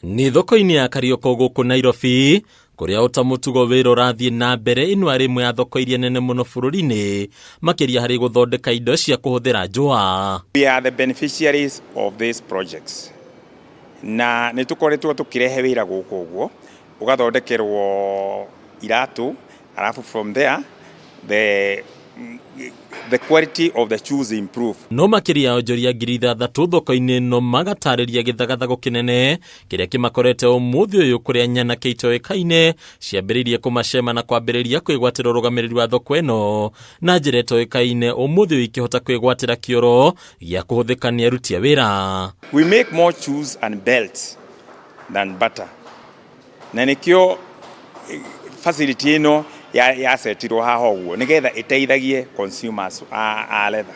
Ni thoko-inĩ ya Karioko gũkũ Nairobi, kuria utamutugo wĩra ũrathiĩ na mbere ĩno arĩ imwe ya thoko iria nene mũno bũrũri-inĩ makĩria harĩ gũthondeka indo cia kũhũthĩra njũa. We are the beneficiaries of these projects. Na nĩ tũkoretwo tũkĩrehe wĩra gũkũ ũguo, ũgathondekerwo iratu, alafu from there the quality of the shoes improve. No makĩria onjoria 6,000 thoko-inĩ no magatarĩria gĩthagathago kĩnene kĩrĩa kĩmakorete ũmũthĩ ũyũ kũrĩa nyanake itoĩkaine ciambĩrĩirie kũmacema na kwambĩrĩria kwĩgwatĩra ũrũgamĩrĩri wa thoko ĩno na njĩra itoĩkaine ũmũthĩ ũyũ ikĩhota kwĩgwatĩra kĩoro gĩa kũhũthĩka nĩ aruti a wĩra. We make more shoes and belts than butter. Na nĩkĩo facility ĩno yasetirwo haha ũguo nĩgetha ĩteithagie consumers a leather.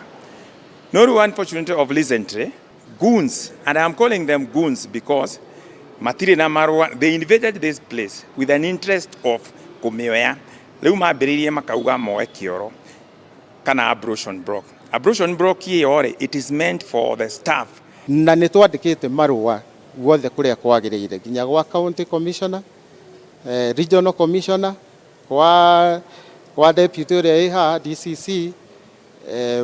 No one unfortunately of recently goons, and I'm calling them goons because matirĩ na marũa, they invaded this place with an interest of kũmĩoya. Rĩu mambĩrĩirie makauga moe kĩoro kana abrasion block. Abrasion block ĩyo it is meant for the staff. Na nĩ twandĩkĩte marũa guothe kũrĩa kwagĩrĩire nginya gwa county commissioner, regional commissioner, kwa deputy ũrĩa ĩha DCC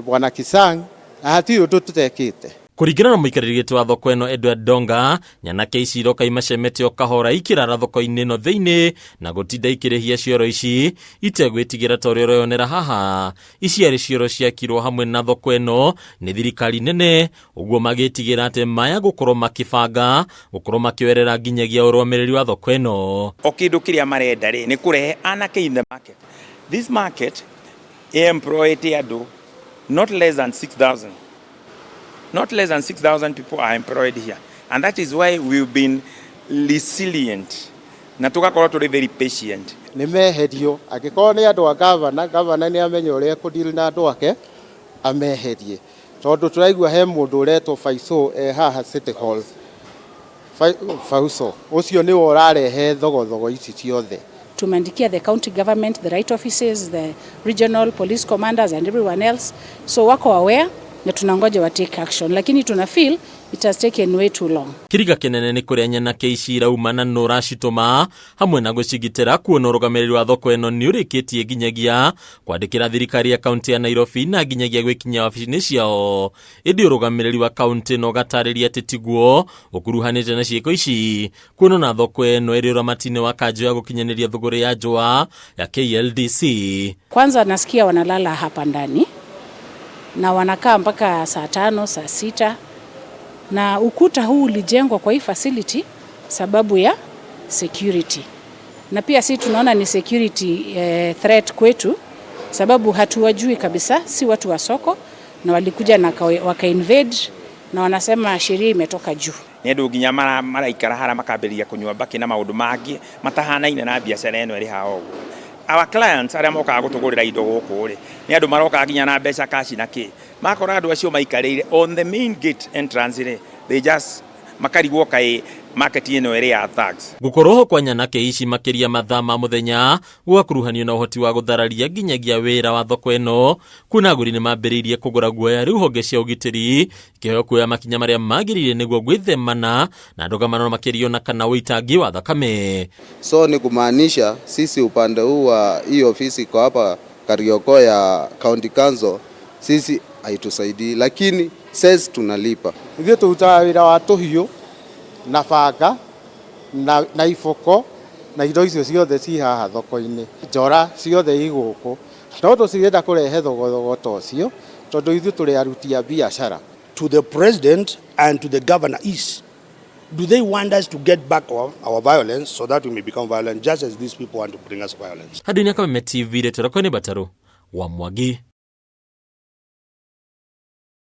bwana Kisang, hatirĩ ũndũ tũtekĩte. Kũringana na mũikarĩri gĩtĩ wa thoko ĩno Edward Donga, nyanake ici iroka imacemete o kahora ikĩrara thoko-inĩ ĩno thĩinĩ na gũtinda ikĩrĩhia cioro ici itegwĩtigĩra ta ũrĩa ũreyonera haha. Ici arĩ cioro ciakirwo hamwe na thoko ĩno nĩ thirikari nene, ũguo magĩtigĩra atĩ maya gũkorwo makĩbanga gũkorwo makĩoerera nginyagia ũrũgamĩrĩri wa thoko ĩno. O kĩndũ kĩrĩa marenda rĩ nĩ kũrehe anake in the market. This market employed andũ not less than 6,000. Not less than 6,000 people are employed here. And that is why we've been resilient. Na tugakorwo tũrĩ very patient. Nĩ meherio, angĩkorwo nĩ andũ a governor nĩ amenya ũrĩa kũdeal na andũ ake, ameherie. Tondũ tũraigua he mũndũ ũretwo Faiso haha City Hall. Faiso, ũcio nĩwe ũrarehe thogothogo ici ciothe. Tumeandikia the county government, the right offices, the regional police commanders and everyone else. So wako aware na tunangoja wa take action, lakini tuna feel it has taken way too long. Kiriga kĩnene nĩ kũrĩa nyanake ici iraumana no racitũma hamwe na gũcigitĩra kuona ũrũgamĩrĩri wa thoko ĩno nĩ ũrĩkĩtie nginyagia kwandĩkĩra thirikari ya kaunti ya Nairobi na nginyagia gwĩkinya wabici-inĩ ciao. Ĩndĩ ũrũgamĩrĩri wa kaunti no gatarĩria atĩ tiguo ũkuruhanĩte na ciĩko ici kuona na thoko ĩno ĩrĩ ũramati-inĩ wa kanjũ ya gũkinyanĩria thũgũrĩ ya njũa ya KLDC. Kwanza nasikia wanalala hapa ndani na wanakaa mpaka saa 5, saa 6, na ukuta huu ulijengwa kwa hii facility sababu ya security, na pia si tunaona ni security threat kwetu sababu hatuwajui kabisa, si watu wa soko, na walikuja na waka invade na wanasema sheria imetoka juu. Nĩ andũ nginya maraikara hara makambĩrĩria kũnyua mbaki na maũndũ mangĩ matahanaine na biacara ĩno ĩrĩ haha ũguo. Our clients arĩa mokaga gũtũgũrĩra indo gũkũ rĩ nĩ andũ maroka nginya na mbeca kaci na kĩ makora andũ acio maikarĩire on the main gate entrance rĩ they just makarigwo kaĩ market ĩno ĩrĩ ya thugs. Gũkorwo kwa nyanake ici makĩria mathaa ma mũthenya gũgakuruhanio na ũhoti wa gũthararia nginyagia wĩra wa thoko ĩno, kuna agũri nĩ mambĩrĩirie kũgũra guoya rĩu honge cia ũgitĩri ikĩheo kuoya makinya marĩa magĩrĩire nĩguo gwĩthemana na ndũgamano makĩrio na kana ũitangi wa thakame. So ni kumaanisha sisi upande huu wa hii ofisi kwa hapa Karioko ya County Council sisi haitusaidii, lakini sasa tunalipa. Ithuĩ tũrutaga wĩra wa tũhiũ na banga na iboko na indo icio ciothe ci haha thoko-inĩ, njora ciothe igũkũ, no tũcirenda kũrehe thogothogo ta ũcio tondũ ithuĩ tũrĩ aruti a biacara. To the president and to the governor is, do they want us to get back our violence so that we may become violent just as these people want to bring us violence? Hadini Kameme TV, Retoro Kone Bataru wa Mwagi.